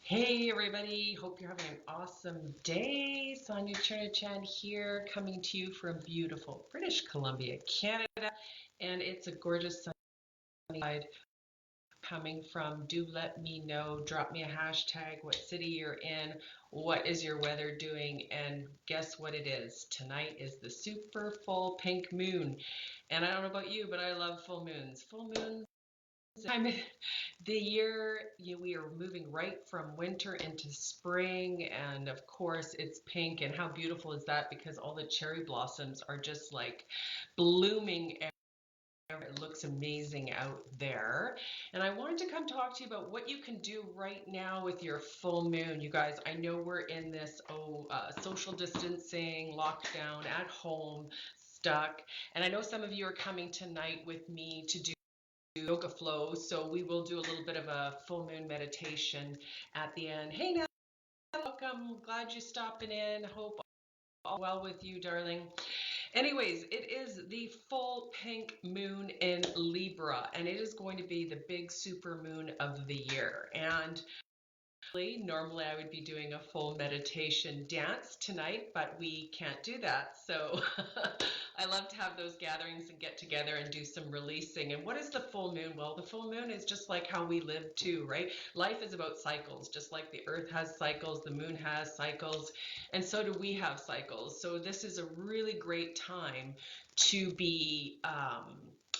Hey everybody, hope you're having an awesome day. Sonia Chan here, coming to you from beautiful British Columbia, Canada, and it's a gorgeous sunny side. Coming from, do let me know, drop me a hashtag, what city you're in, what is your weather doing, and guess what it is? Tonight is the super full pink moon, and I don't know about you, but I love full moons. Full moons time of the year, we are moving right from winter into spring, and of course it's pink. And how beautiful is that? Because all the cherry blossoms are just like blooming. It looks amazing out there. And I wanted to come talk to you about what you can do right now with your full moon. You guys, I know we're in this social distancing, lockdown, at home, stuck. And I know some of you are coming tonight with me to do yoga flow, so we will do a little bit of a full moon meditation at the end. Hey now, welcome. Glad you stopping in. Hope all well with you, darling. Anyways, it is the full pink moon in Libra, and it is going to be the big super moon of the year. And normally I would be doing a full meditation dance tonight, but we can't do that. So I love to have those gatherings and get together and do some releasing. And what is the full moon? Well, the full moon is just like how we live too, right? Life is about cycles, just like the earth has cycles, the moon has cycles, and so do we have cycles. So this is a really great time to be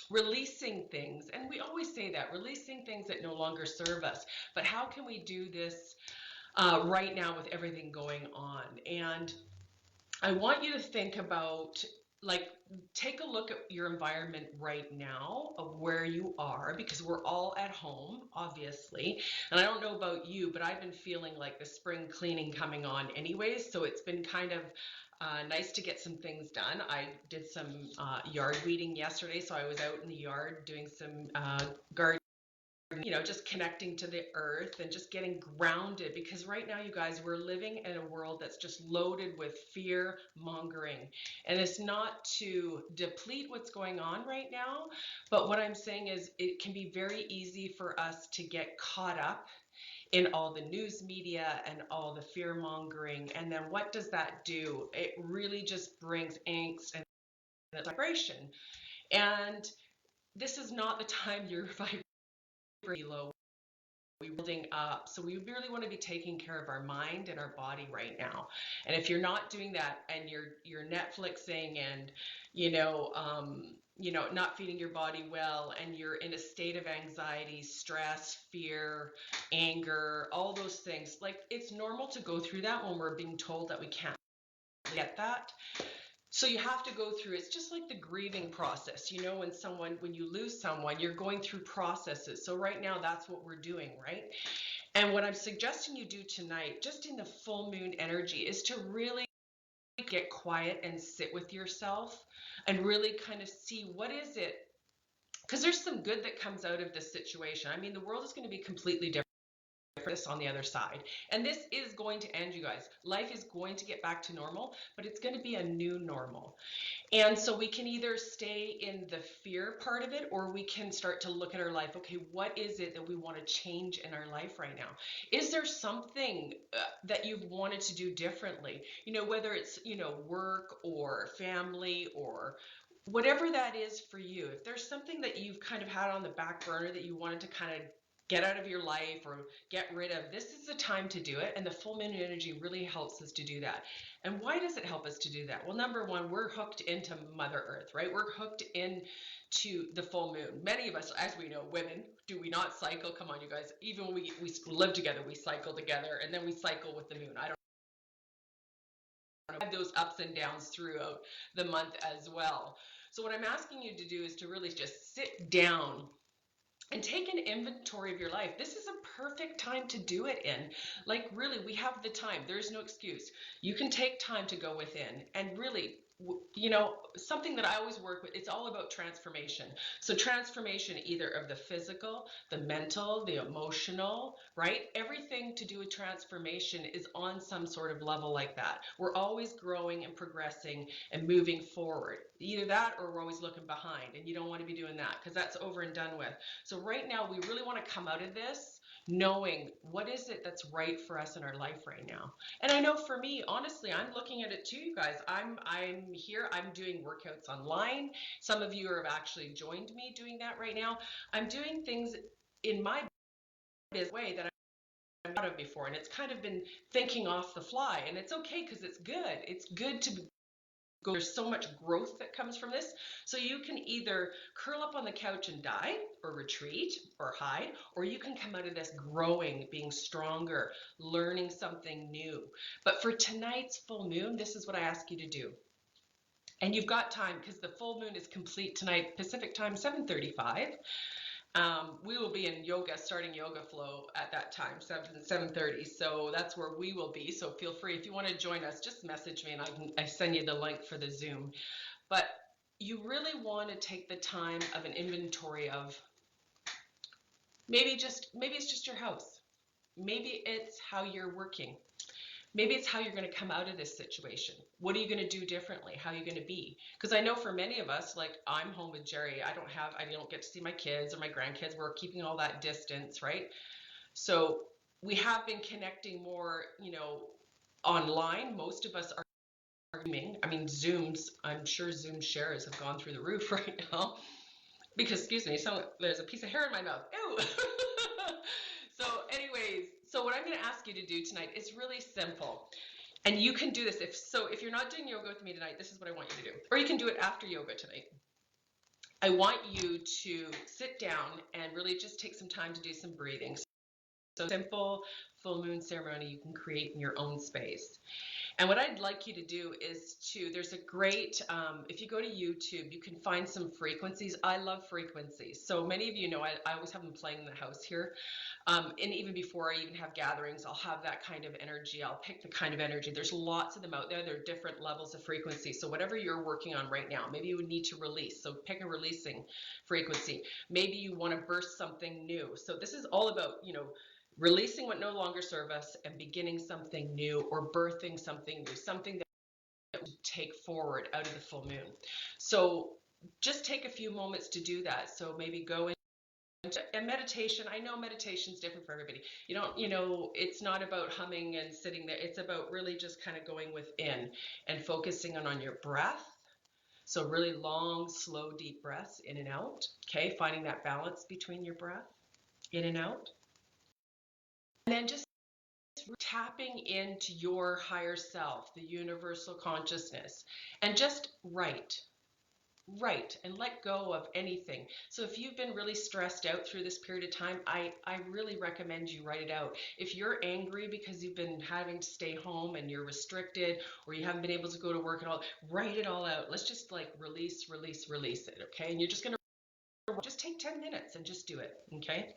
releasing things. And we always say that, releasing things that no longer serve us. But how can we do this right now with everything going on? And I want you to think about, like, take a look at your environment right now of where you are, because we're all at home, obviously. And I don't know about you, but I've been feeling like the spring cleaning coming on anyways. So it's been kind of nice to get some things done. I did some yard weeding yesterday, so I was out in the yard doing some gardening, just connecting to the earth and just getting grounded. Because right now, you guys, we're living in a world that's just loaded with fear mongering. And it's not to deplete what's going on right now, but what I'm saying is it can be very easy for us to get caught up in all the news media and all the fear mongering. And then what does that do? It really just brings angst and vibration. And this is not the time you're vibrating low. We're building up. So we really want to be taking care of our mind and our body right now. And if you're not doing that, and you're Netflixing and not feeding your body well, and you're in a state of anxiety, stress, fear, anger, all those things, like, it's normal to go through that when we're being told that we can't get that. So you have to go through, it's just like the grieving process. When you lose someone, you're going through processes. So right now, that's what we're doing, right? And what I'm suggesting you do tonight, just in the full moon energy, is to really get quiet and sit with yourself and really kind of see what is it, because there's some good that comes out of this situation. I mean, the world is going to be completely different on the other side. And this is going to end, you guys. Life is going to get back to normal, but it's going to be a new normal. And so we can either stay in the fear part of it, or we can start to look at our life. Okay, what is it that we want to change in our life right now? Is there something that you've wanted to do differently? Whether it's, work or family or whatever that is for you. If there's something that you've kind of had on the back burner that you wanted to kind of get out of your life or get rid of, this is the time to do it. And the full moon energy really helps us to do that. And why does it help us to do that? Well, number one, we're hooked into Mother Earth, right? We're hooked into the full moon. Many of us, as we know, women, do we not cycle? Come on, you guys. Even when we live together, we cycle together, and then we cycle with the moon. I don't have those ups and downs throughout the month as well. So what I'm asking you to do is to really just sit down and take an inventory of your life. This is a perfect time to do it in. Like, really, we have the time. There's no excuse. You can take time to go within and really, something that I always work with, it's all about transformation. So transformation either of the physical, the mental, the emotional, right? Everything to do with transformation is on some sort of level like that. We're always growing and progressing and moving forward. Either that, or we're always looking behind, and you don't want to be doing that because that's over and done with. So right now, we really want to come out of this knowing what is it that's right for us in our life right now. And I know for me, honestly, I'm looking at it too, you guys. I'm here, I'm doing workouts online. Some of you have actually joined me doing that right now. I'm doing things in my business way that I'm not of before, and it's kind of been thinking off the fly, and it's okay because it's good. It's good to go. There's so much growth that comes from this. So you can either curl up on the couch and die, or retreat, or hide, or you can come out of this growing, being stronger, learning something new. But for tonight's full moon, this is what I ask you to do. And you've got time because the full moon is complete tonight, Pacific time, 7:35. We will be in yoga, starting yoga flow at that time, 7:30. So that's where we will be. So feel free, if you want to join us, just message me and I send you the link for the Zoom. But you really want to take the time of an inventory of maybe it's just your house. Maybe it's how you're working. Maybe it's how you're going to come out of this situation. What are you going to do differently? How are you going to be? Because I know for many of us, like I'm home with Jerry, I don't get to see my kids or my grandkids. We're keeping all that distance, right? So we have been connecting more, online. Most of us are Zooming. I mean, Zooms, I'm sure Zoom shares have gone through the roof right now. Because, excuse me, there's a piece of hair in my mouth. Ew! So anyways, so what I'm going to ask you to do tonight is really simple. And you can do this. If you're not doing yoga with me tonight, this is what I want you to do. Or you can do it after yoga tonight. I want you to sit down and really just take some time to do some breathing. So simple full moon ceremony you can create in your own space. And what I'd like you to do is there's a great, if you go to YouTube, you can find some frequencies. I love frequencies. So many of you know, I always have them playing in the house here. And even before I even have gatherings, I'll have that kind of energy. I'll pick the kind of energy. There's lots of them out there. There are different levels of frequency. So whatever you're working on right now, maybe you would need to release. So pick a releasing frequency. Maybe you want to burst something new. So this is all about, releasing what no longer serves us and beginning something new or birthing something new, something that we take forward out of the full moon. So just take a few moments to do that. So maybe go into a meditation. I know meditation is different for everybody. It's not about humming and sitting there. It's about really just kind of going within and focusing on your breath. So really long, slow, deep breaths in and out. Okay, finding that balance between your breath in and out. And then just tapping into your higher self, the universal consciousness, and just write and let go of anything. So if you've been really stressed out through this period of time, I really recommend you write it out. If you're angry because you've been having to stay home and you're restricted or you haven't been able to go to work at all, write it all out. Let's just like release it, okay? And you're just going to just take 10 minutes and just do it, okay?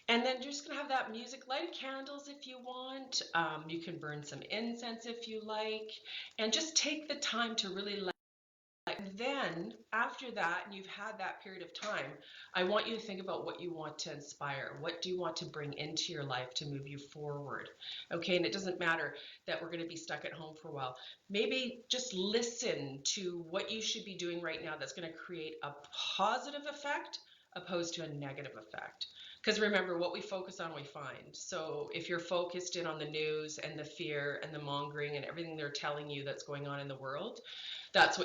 And then you're just going to have that music, light candles if you want. You can burn some incense if you like. And just take the time to really let. And then after that, and you've had that period of time, I want you to think about what you want to inspire. What do you want to bring into your life to move you forward? Okay, and it doesn't matter that we're going to be stuck at home for a while. Maybe just listen to what you should be doing right now that's going to create a positive effect opposed to a negative effect. Because remember, what we focus on, we find. So if you're focused in on the news and the fear and the mongering and everything they're telling you that's going on in the world, that's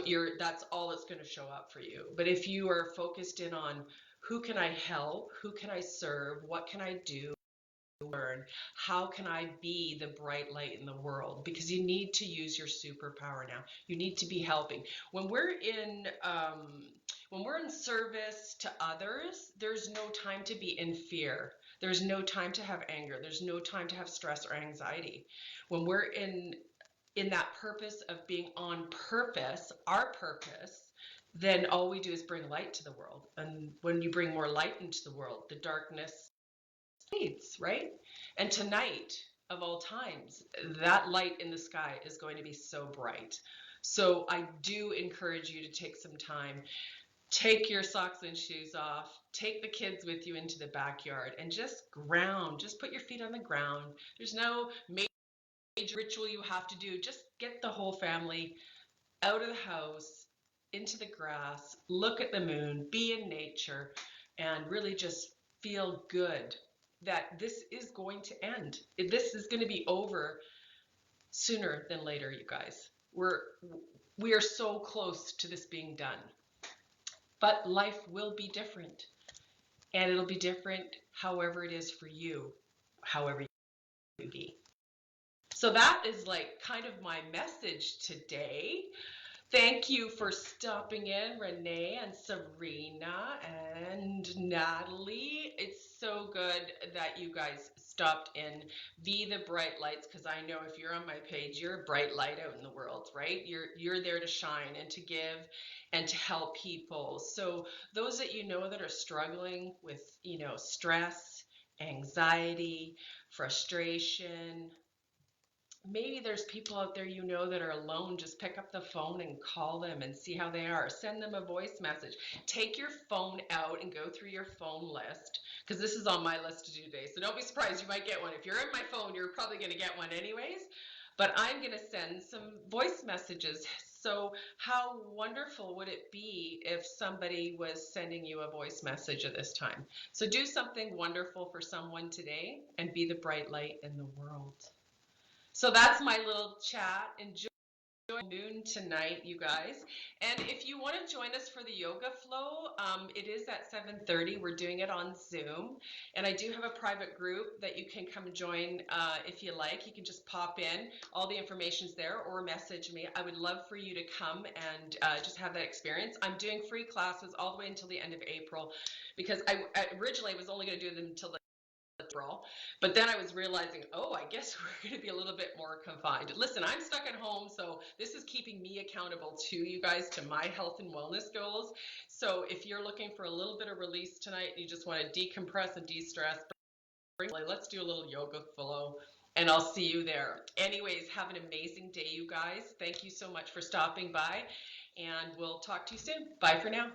all that's going to show up for you. But if you are focused in on who can I help, who can I serve, what can I do, learn, how can I be the bright light in the world? Because you need to use your superpower now. You need to be helping. When we're in service to others, there's no time to be in fear. There's no time to have anger. There's no time to have stress or anxiety. When we're in that purpose of being on purpose, our purpose, then all we do is bring light to the world. And when you bring more light into the world, the darkness fades, right? And tonight, of all times, that light in the sky is going to be so bright. So I do encourage you to take some time. Take your socks and shoes off, take the kids with you into the backyard and just ground, just put your feet on the ground. There's no major ritual you have to do. Just get the whole family out of the house, into the grass, look at the moon, be in nature, and really just feel good. that this is going to end. This is going to be over sooner than later, you guys. We are so close to this being done. But life will be different. And it'll be different however it is for you, however you be. So that is like kind of my message today. Thank you for stopping in, Renee and Serena and Natalie. It's so good that you guys stopped in. Be the bright lights, because I know if you're on my page, you're a bright light out in the world, right? You're there to shine and to give and to help people. So those that you know that are struggling with, stress, anxiety, frustration, maybe there's people out there that are alone. Just pick up the phone and call them and see how they are. Send them a voice message. Take your phone out and go through your phone list, because this is on my list to do today. So don't be surprised, you might get one. If you're in my phone, you're probably going to get one anyways. But I'm going to send some voice messages. So how wonderful would it be if somebody was sending you a voice message at this time? So do something wonderful for someone today and be the bright light in the world. So that's my little chat. Enjoy noon tonight, you guys. And if you want to join us for the yoga flow, it is at 7:30. We're doing it on Zoom. And I do have a private group that you can come join if you like. You can just pop in. All the information's there, or message me. I would love for you to come and just have that experience. I'm doing free classes all the way until the end of April, because I originally was only going to do them until April, but then I was realizing, oh, I guess we're going to be a little bit more confined. Listen, I'm stuck at home, so this is keeping me accountable to you guys, to my health and wellness goals. So if you're looking for a little bit of release tonight, you just want to decompress and de-stress, let's do a little yoga flow, and I'll see you there. Anyways, have an amazing day, you guys. Thank you so much for stopping by, and we'll talk to you soon. Bye for now.